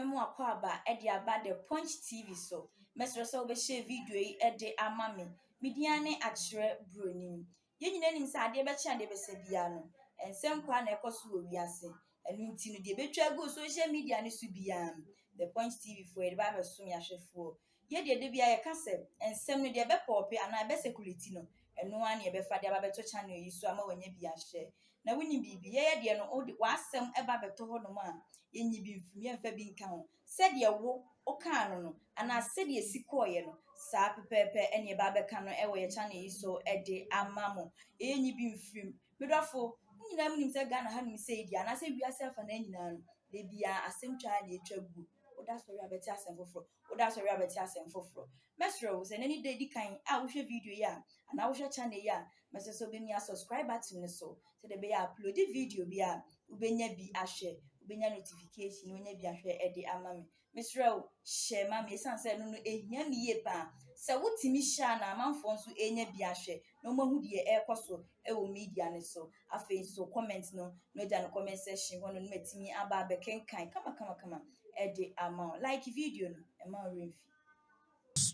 memu akwaba e de aba the Punch TV so mesro so be share video yi e de ama me media ne akere broni ye nyina nim sa ade be kya de be se bia no ensem kwa na ekoso wo wiase enu nti no de betwa go social media ne so bia the Punch TV for e ba be so me ahwefo ye de bia ye kase ensem no de be pop ana be security no enu an ye be fa de aba beto channel yi so ama wanya bia hye na woni bibi ye de no wa asem eba beto ho no ma yenyi bi mfumi emfa bi nka ho se de wo o ka no ana se de sikoye no sa pepepe ene ba be ka no e wo ye channel yi so e de amamo yenyi bi mfum medofo nyina munim se Ghana ha nim se di ana se wiase afa na nyina no de bia asem twa na etwa gu oda so ri abeti asem foforo oda so ri abeti asem foforo mesro se nani de di kan a wo hwe video ya ana wo hwe channel ya meso so be mi subscribe button so se de be ya upload video bia ubenya bi ahwe ubenya notification unya bi ahwe e de ama me mesro share ma me sanse no ehia mi ye pa se wotimi sha na amanfo nso enya bi ahwe no mahu de e koso e wo media ne so afi so comment no ja no comment section wono no matimi aba be kenkan kama e de ama like video no e ma remfi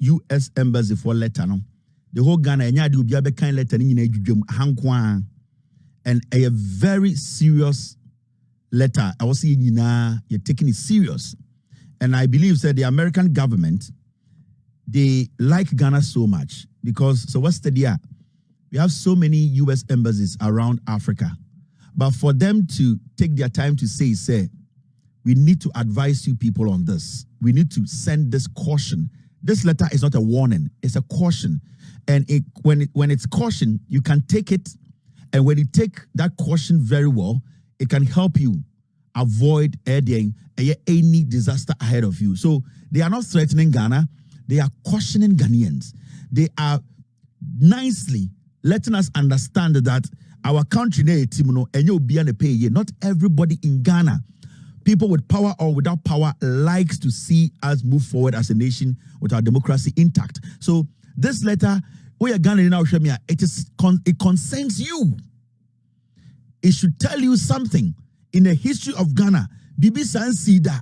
US embassy for letter no the whole Ghana enya de obi abekan letter ni nyina adwudwam hankwa and a very serious letter. I was saying, you're taking it serious. And I believe that the American government, they like Ghana so much because, so what's the deal? We have so many US embassies around Africa. But for them to take their time to say, we need to advise you people on this. We need to send this caution. This letter is not a warning, it's a caution. And when it's caution, you can take it. And when you take that caution very well, it can help you avoid any disaster ahead of you. So they are not threatening Ghana. They are cautioning Ghanaians. They are nicely letting us understand that our country, not everybody in Ghana, people with power or without power, likes to see us move forward as a nation with our democracy intact. So this letter, it concerns you. It should tell you something in the history of Ghana. Bibi Sansida.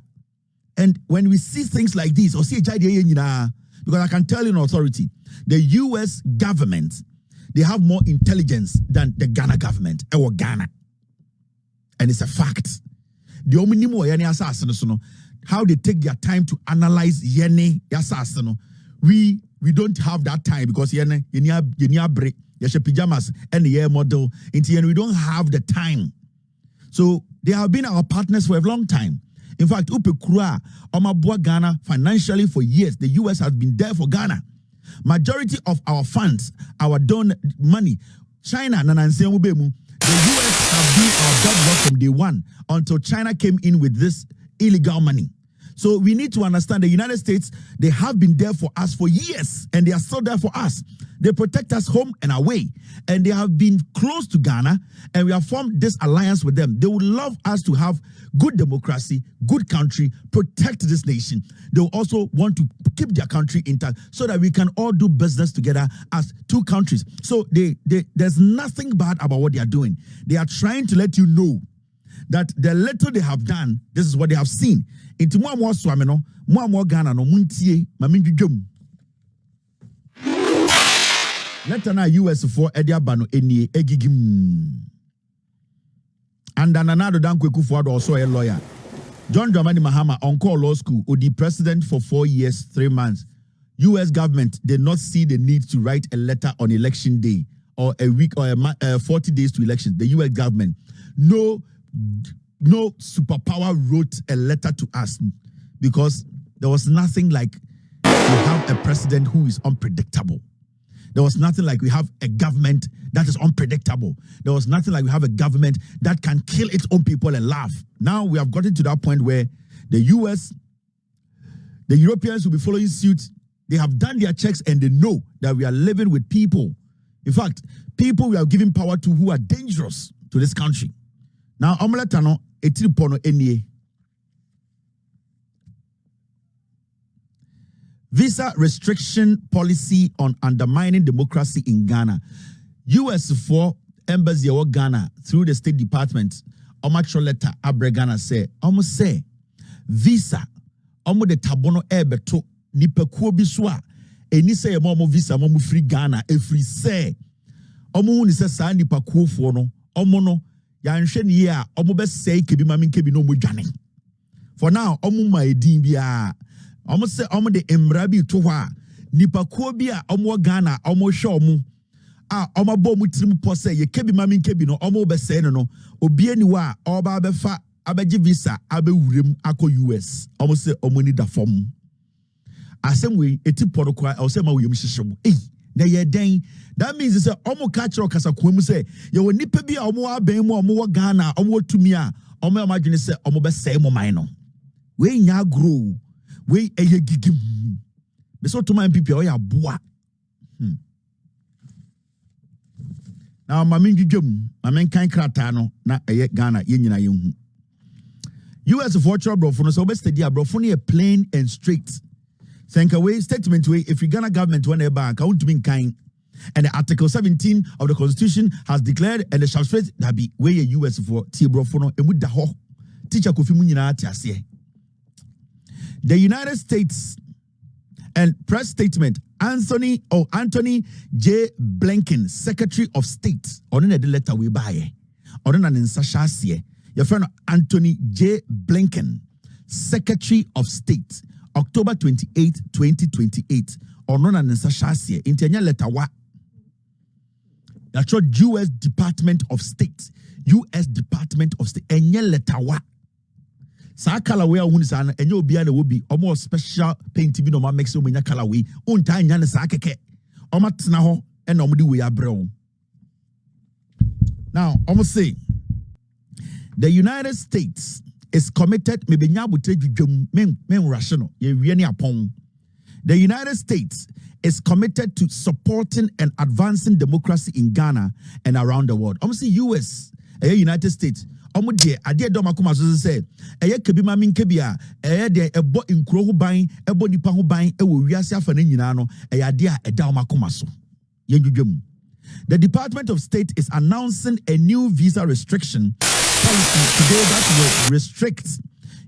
And when we see things like this, or see because I can tell you in authority, the US government, they have more intelligence than the Ghana government or Ghana. And it's a fact. The omnimo how they take their time to analyze yene yasasano. We don't have that time because yenya break pajamas and the air model and we don't have the time. So they have been our partners for a long time. In fact, Upekura Omabua Ghana financially for years. The US has been there for Ghana. Majority of our funds, our money, China, the US have been our government from day one until China came in with this illegal money. So we need to understand the United States, they have been there for us for years and they are still there for us. They protect us home and away. And they have been close to Ghana and we have formed this alliance with them. They would love us to have good democracy, good country, protect this nation. They will also want to keep their country intact so that we can all do business together as two countries. So there's nothing bad about what they are doing. They are trying to let you know that the little they have done, this is what they have seen. Into more swamino, more Ghana no muntie, mamindjum. Let na US for Ediabano eni egigim. And another Dan Kweku Fuad also a lawyer. John Dramani Mahama on call law school, or the president for 4 years, 3 months. US government did not see the need to write a letter on election day or a week or 40 days to elections. The US government, no superpower wrote a letter to us because there was nothing like we have a president who is unpredictable. There was nothing like we have a government that is unpredictable. There was nothing like we have a government that can kill its own people and laugh. Now we have gotten to that point where the US, the Europeans will be following suit. They have done their checks and they know that we are living with people. In fact, people we are giving power to who are dangerous to this country. Now, Omeletano, etiripono enie. Visa restriction policy on undermining democracy in Ghana. US for embassy of Ghana through the State Department. Omatro letter Abre Ghana say, almost say, visa omo de tabono ebeto nipakuo bi so a eni se mo visa mo free Ghana every say omo ni se sa nipakuo fo no omo no yanhwe ne a omo be say kebi ma menkebi no mo dwane for now omo ma edin bia omo se omo de emra bi to hɔ a nipakuo bi a omo Ghana omo hwe omo a omo bo mu tirim po se ye kebi ma menkebi no omo be say no obi ani wa oba be fa abeji visa abewurem akọ US omo se omo ni da fom asem we eti porokwa o se ma we yem hyehyem na ye den that means say omo ka kire okasa kwam say ye wo nipa bi a omo aban mu omo wo Ghana omo tumi a omo amadwene say omo be say mo man no we nya grow we eye gigim be so to man pipi o ya boa na ma men dwudwam ma men kan krata no na eye Ghana ye nyina ye hu US virtual brofo no so be steady abrofo no plain and straight think away statement way if the Ghana government when bank account to be kind and the article 17 of the constitution has declared and the substrate that be where US for tie brofo no emu da ho teacher kofi mu nyina atiase the United States and press statement Anthony J. Blinken, Secretary of State, on the letter we buy, on an insashasiye. Your friend Anthony J. Blinken, Secretary of State, October 28, 2028, on an insashasiye. Intenya letter wa. That's your U.S. Department of State. U.S. Department of State. Enye letter wa. Sa colorway a won san enye obi a na wo bi omo special paint bi no ma mix o nya colorway unta nya ne sa keke omo tena ho e na omo di we abrɛw. Now omo say the United States is committed me benya botre dwudwam men rational ye wie ne apon. The United States is committed to supporting and advancing democracy in Ghana and around the world. Omo say US United States omo de ade do makoma so say eye kebi ma minkebi a eye de ebo nkuro ho ban ebo nipa ho ban e wo wiase afa na nyina no eye ade a eda makoma so ye dwudwam. The Department of State is announcing a new visa restriction policy today that will restrict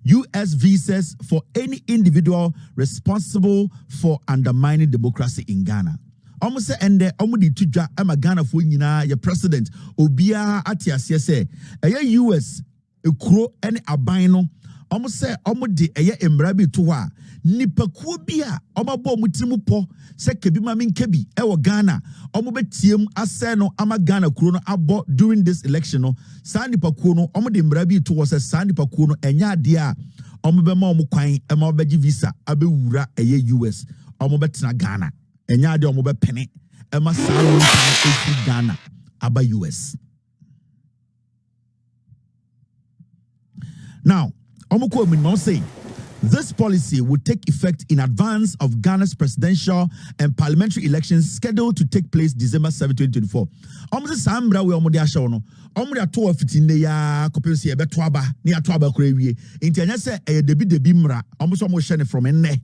US visas for any individual responsible for undermining democracy in Ghana. Almost say ende omudi tudwa ama Ghana fo nyina ye president obia atiase se eye US ekuro ene aban no almost say omudi eye emra bi to a nipakuo bi a omabo omutimu po se kebi ma menkebi e wo Ghana omobetiem ase no ama Ghana kuro no abo during this election no sa nipakuo no omudi emra bi to wo se sa nipakuo no enya ade a omobema omukwan e ma obeji visa abewura eye US omobetena Ghana enya de omo be pene e ma sawo ntan Ghana aba US. Now omo ko mi no say this policy will take effect in advance of Ghana's presidential and parliamentary elections scheduled to take place December 7, 2024. Omo se sambra we omo de ahye no omo de ato afitine ya kopese e beto aba ne ato aba kora wie enti anya se e debi mra omo so omo hye ne from enne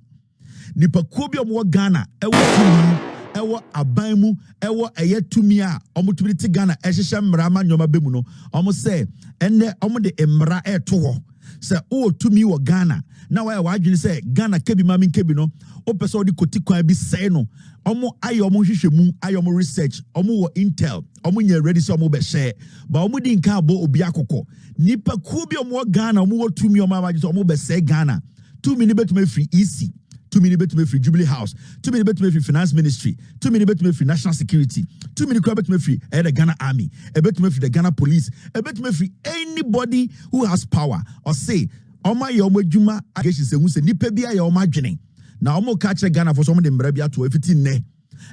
nipa ko bi omo Ghana ewo tumi ewo aban mu ewo eye tumi a omo tumi ti Ghana ehyehyɛ mra ma nyoma bemu no omo se enne omo de mra eto ho se o tumi wo Ghana na wa adwene se Ghana kebi ma menkebi no o pese o di kotikwan bi sei no omo aye omo hwehwemu aye omo research omo wo intel omo nya ready so omo be share ba omo di nka abo obi akokɔ nipa ko bi omo Ghana omo wo tumi omo abaje so omo be sei Ghana 2 minute betuma free EC 2 minute betuma free Jubilee House 2 minute betuma free Finance Ministry 2 minute betuma free National Security 2 minute betuma free the Ghana Army betuma free the Ghana Police betuma free anybody who has power or say Oma ye omo adwuma agesi se hu se nipa bia ye omo adwene na omo ka kire Ghana for so omo de mbra bia to afiti nne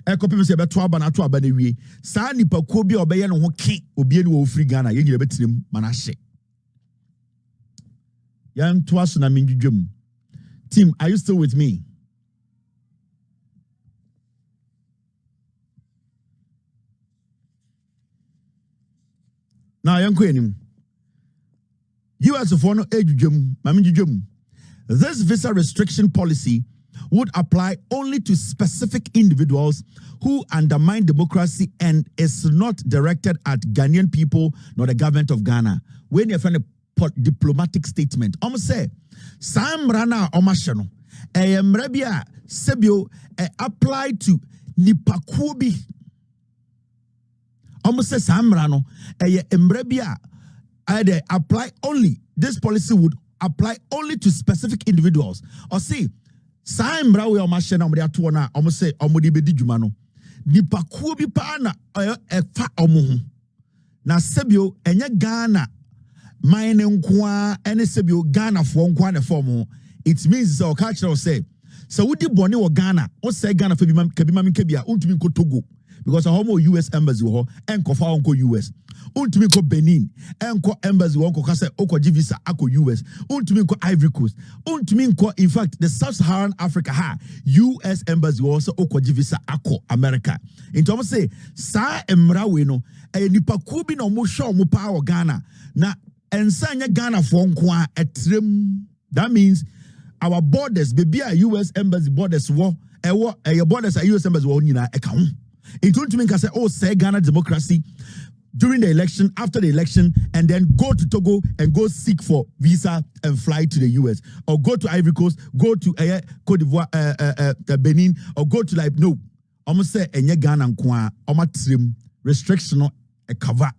ekopem se beto aba na to aba na wie saa nipa ko bia obeye no ho ke obi ani wo free Ghana ye nyira betirem mana hye yan to aso na menjudwam. Team, are you still with me? Now yan ko enim US for no ejudwam mamjudwam. This visa restriction policy would apply only to specific individuals who undermine democracy and is not directed at Ghanaian people nor the government of Ghana. When you're diplomatic statement. Almost say, Sam Rana Omashano, Mrebia Sebio apply to Nipakubi. Almost say Sam Rano, Mrebia apply only. This policy would apply only to specific individuals. Or see, Sam Brawe Omashana Mriatuana, almost say Omudi Bedijumano. Nipakubi Pana fa omuhu. Na sebio enye Ghana mine nkwa ene sebio Ghana fo nkwa ne form. It means so culture say so wudi bone wo Ghana o say Ghana fa bi ma kebia untumi ko Togo because a homo US embassy ho enko fa onko US untumi ko Benin enko embassy wonko ka say okoji visa ako US untumi ko Ivory Coast untumi ko in fact the Sub-Saharan Africa ha US embassy also okoji visa ako America into almost say sa emra we no nipa kubi na omo show mo pa o Ghana na ensanya Ghana for nko a etrem. That means our borders baby a US embassy borders wo your borders are US embassy wo nyina e ka ho. It won't mean say oh say Ghana democracy during the election, after the election, and then go to Togo and go seek for visa and fly to the US, or go to Ivory Coast, go to Cote d'Ivoire, Benin, or go to like no. Almost say enye Ghana nkwa trim restriction no e cover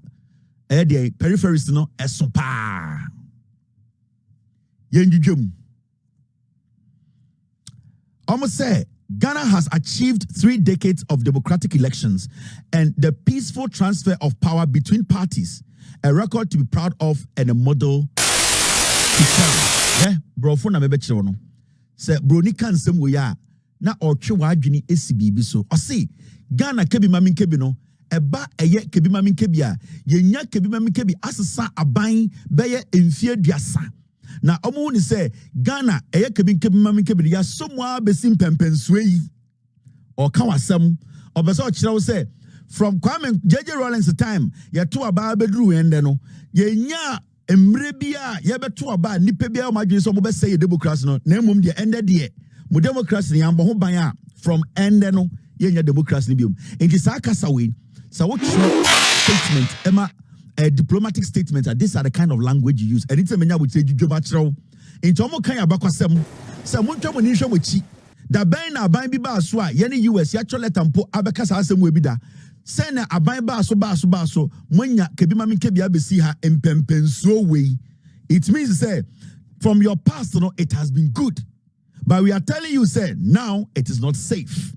the peripheries no esopa yenjujum. Almost say Ghana has achieved 3 decades of democratic elections and the peaceful transfer of power between parties, a record to be proud of and a model. Bro, for na mebe chiro no. Say bro ni kan sem we ya na otwe wadwini esi bibi so. O say Ghana kebi mami kebi no eba eye kebi mami kebi a yenya kebi mami kebi asesa aban beye emfie duasa. Na omo ni say Ghana eye kebi mami kebi ya somwa besim pempenswe yi o kan wasam obeso o kire wo say from Kwame JJ Rawlings time ye to aba bedru ende no yenya emre bia ye beto aba nipa bia o madwin so mo be say democracy no na emom de ende de mo democracy ni ambo ho ban a from ende no yenya democracy ni biom enti sa kasa we sa what statement ema a diplomatic statement that these are the kind of language you use. And it's a menya would say Jujuba Chro. Into Omo Kanya Bakwasem, some Muncham Nisha Wichi, the Bain Abain Biba Swa, Yenny US, Yacholet and Po Abakas Asem Webida, Sena Abain Baso Baso, Munya Kebimami Kebia Besiha, and Pempenso way. It means to say, from your past, no, it has been good. But we are telling you, say, now it is not safe.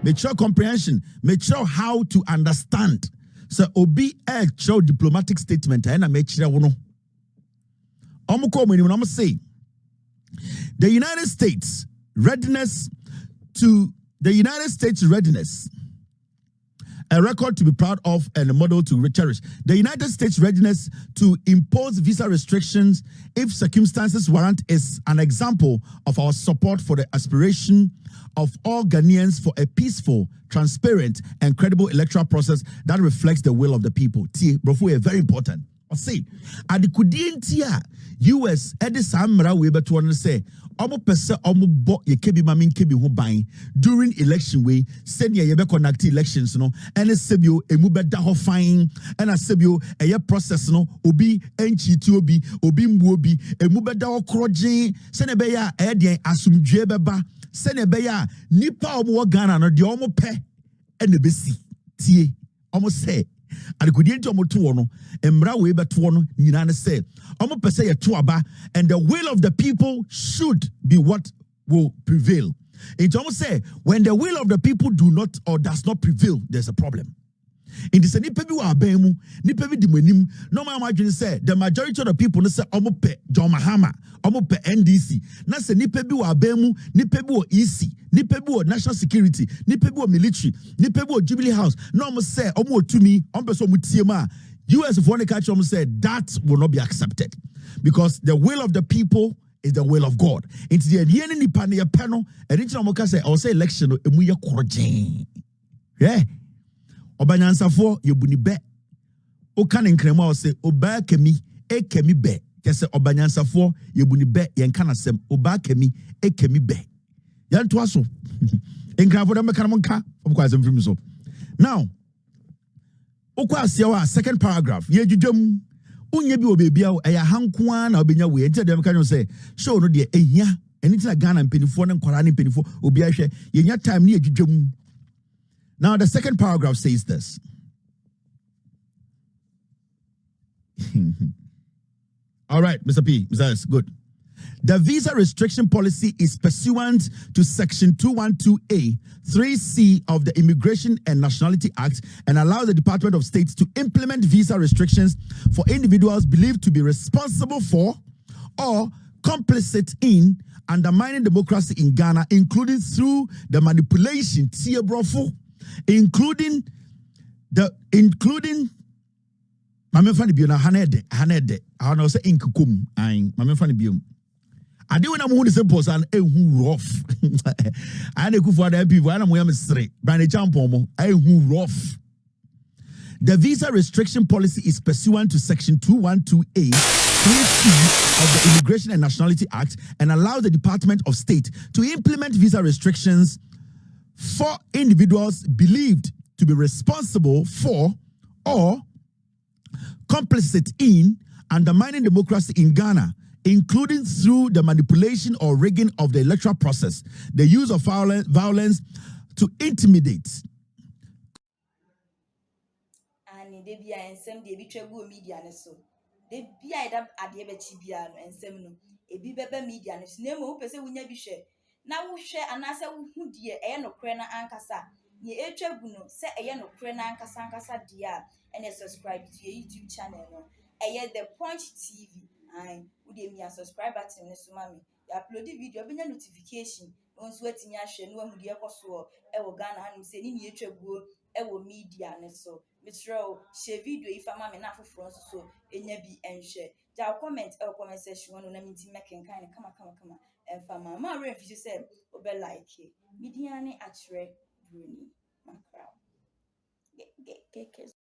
Mature comprehension, mature how to understand. So obi show diplomatic statement and I make sure wono. I'm say the United States readiness, a record to be proud of and a model to cherish. The United States readiness to impose visa restrictions if circumstances warrant is an example of our support for the aspiration of all Ghanaians for a peaceful, transparent, and credible electoral process that reflects the will of the people. Tie, brofu is very important. I say, at the Kudientia, US, Edison Samra Weber to say, Omo pese omo bo ye kebi mamin kebi ho ban during election way send ye be conduct elections no and sebio emu be da ho fine and sebio eye process no obi enchiti obi mbu obi emu be da ho krogen send be ya e de asumdwe beba send be ya nipa omo Ghana no de omo pe and be si tie omo say adekodienti omo to no emra we be to no nyina ne say omo pese ye to aba and the will of the people should be what will prevail. It almost say when the will of the people do not or does not prevail, there's a problem. In the nipa bi wa abamu nipa bi di manim no ma adwene say the majority of the people no say omo pe John Mahama omo pe NDC na say nipa bi wa abamu nipa bi wa EC nipa bi wa national security nipa bi wa military nipa bi wa Jubilee House no omo say omo otumi omo pe so omo tie ma US of one culture said that will not be accepted because the will of the people is the will of God. Into the end nipa ne panel and it's no say or say election no emu ye korogin yeah. Obanyansafo yebuni be oka ne nkrema o se oba kemi ekemi be kese obanyansafo yebuni be yenka nasem oba kemi ekemi be yanto aso enkrafo dem ka nka obukwa asem fim so now Ukwa second paragraph. Ye jujum. Unye bi obebia eya hankwa na obenya we. Enti dem kan say show no de ehia. Anything like Ghana penifo na nkwara ne penifo obi ahwe. Yenya time ne ye jujum. Now the second paragraph says this. All right, Mr. P. Mr. S, good. The visa restriction policy is pursuant to Section 212A, 3C of the Immigration and Nationality Act and allows the Department of State to implement visa restrictions for individuals believed to be responsible for or complicit in undermining democracy in Ghana, including through the manipulation, including Mame fani biyo na hanede I know say inkukum ayin mame fani biyo ade wona mo se posa na ehu rough ane kufu ada people ana mo yam sere brand champon mo ehu rough. The visa restriction policy is pursuant to Section 212A, 3C of the Immigration and Nationality Act and allows the Department of State to implement visa restrictions for individuals believed to be responsible for or complicit in undermining democracy in Ghana, including through the manipulation or rigging of the electoral process, the use of violence to intimidate. And they be and some they be travel media so. They be either at the Ebechibian and some no. A be media and name who say we never share. Now we share and answer who dear no crena ankasa. Ye etrabuno say no crena ankasa dear and subscribe to your YouTube channel. No. The Punch TV. Aye, would me a subscribe button, Mr. Mammy. You upload the video, be a notification. Once waiting your share, no one who dear Coswell, Ghana, and say in your media, and so. Mr. Share video if I'm enough for France, so any be and share. There comment section one on me making kind of come. And for my Réfuséd said, Obe likee. Midiani actually Bruni, my crown. Get